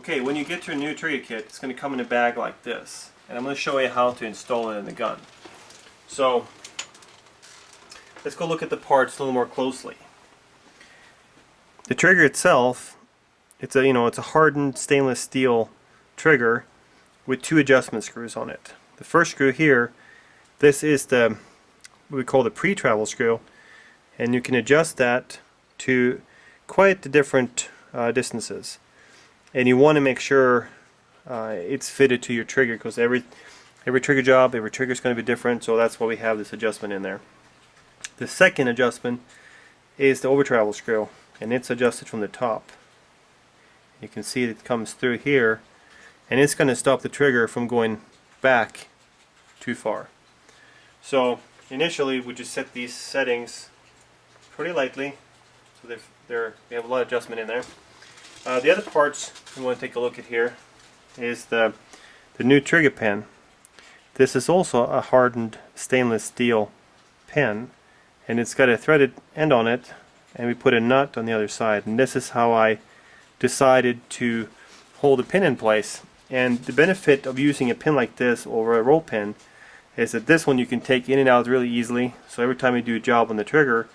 Okay, when you get your new trigger kit, it's going to come in a bag like this. And I'm going to show you how to install it in the gun. So, let's go look at the parts a little more closely. The trigger itself, it's a hardened stainless steel trigger with 2 adjustment screws on it. The first screw here, this is what we call the pre-travel screw, and you can adjust that to quite the different distances. And you want to make sure it's fitted to your trigger, because every trigger job, every trigger is going to be different, so that's why we have this adjustment in there. The second adjustment is the over travel screw, and it's adjusted from the top. You can see it comes through here, and it's going to stop the trigger from going back too far. So initially we just set these settings pretty lightly, so we have a lot of adjustment in there. The other parts we want to take a look at here is the new trigger pin. This is also a hardened stainless steel pin, and it's got a threaded end on it, and we put a nut on the other side, and this is how I decided to hold the pin in place. And the benefit of using a pin like this over a roll pin is that this one you can take in and out really easily, so every time you do a job on the trigger,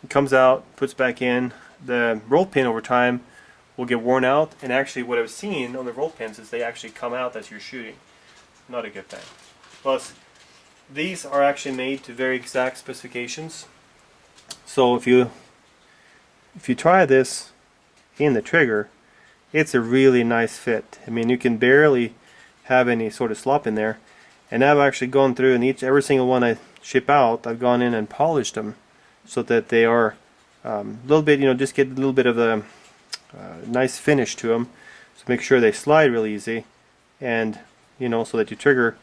it comes out, puts back in. The roll pin over time will get worn out, and actually what I've seen on the roll pins is they actually come out as you're shooting. Not a good thing. Plus, these are actually made to very exact specifications, so if you try this in the trigger, it's a really nice fit. I mean, you can barely have any sort of slop in there, and I've actually gone through and every single one I ship out, I've gone in and polished them so that they are a little bit, just get a little bit of a nice finish to them, so make sure they slide really easy, and so that your trigger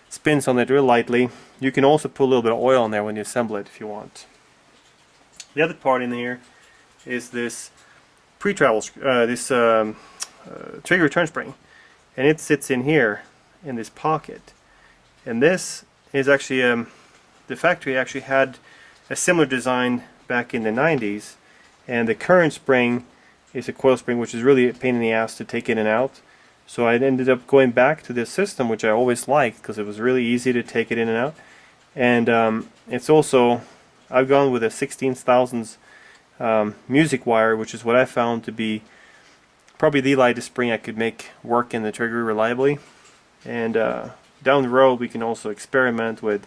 spins on it real lightly. You can also put a little bit of oil in there when you assemble it if you want. The other part in here is this pre-travel trigger return spring, and it sits in here in this pocket. And this is actually the factory actually had a similar design back in the 90s, and the current spring is a coil spring, which is really a pain in the ass to take in and out. So I ended up going back to this system, which I always liked because it was really easy to take it in and out. And it's also, I've gone with a 16/1000 music wire, which is what I found to be probably the lightest spring I could make work in the trigger reliably. And down the road we can also experiment with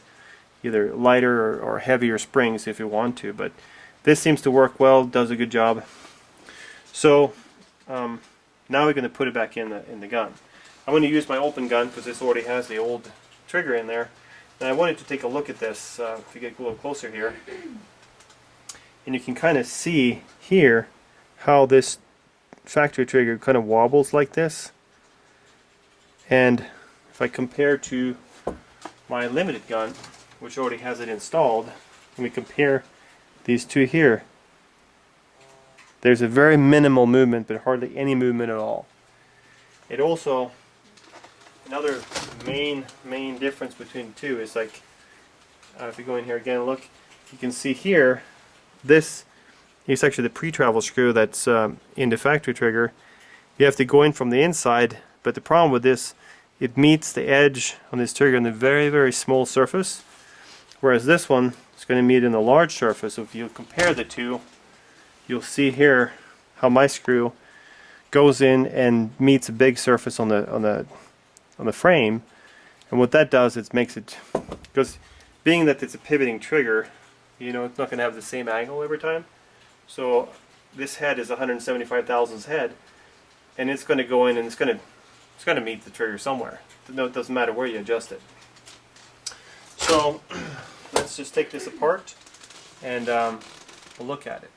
either lighter or heavier springs if you want to, but this seems to work well, does a good job. So now we're going to put it back in the gun. I'm going to use my open gun because this already has the old trigger in there, and I wanted to take a look at this if you get a little closer here. And you can kind of see here how this factory trigger kind of wobbles like this. And if I compare to my limited gun, which already has it installed, and we compare these two here, there's a very minimal movement, but hardly any movement at all. It also, another main difference between the two is like, if you go in here again and look, you can see here, this is actually the pre-travel screw that's in the factory trigger. You have to go in from the inside, but the problem with this, it meets the edge on this trigger on a very small surface, whereas this one is going to meet in a large surface. So if you compare the two, you'll see here how my screw goes in and meets a big surface on the frame, and what that does is makes it, because being that it's a pivoting trigger, it's not going to have the same angle every time. So this head is 175 thousandths head, and it's going to go in and it's going to meet the trigger somewhere. No, it doesn't matter where you adjust it. So let's just take this apart and we'll look at it.